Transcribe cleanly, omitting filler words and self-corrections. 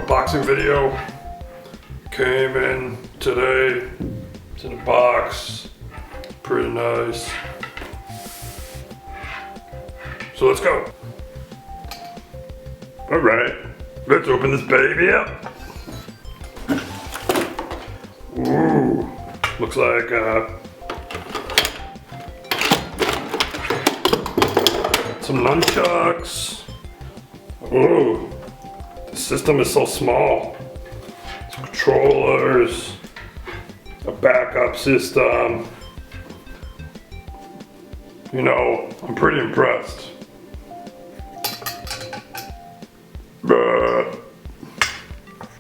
unboxing video. Came in today. It's in a box. Pretty nice. So let's go. All right, let's open this baby up. Ooh, looks like some nunchucks. Ooh, the system is so small. Some controllers, a backup system. You know, I'm pretty impressed.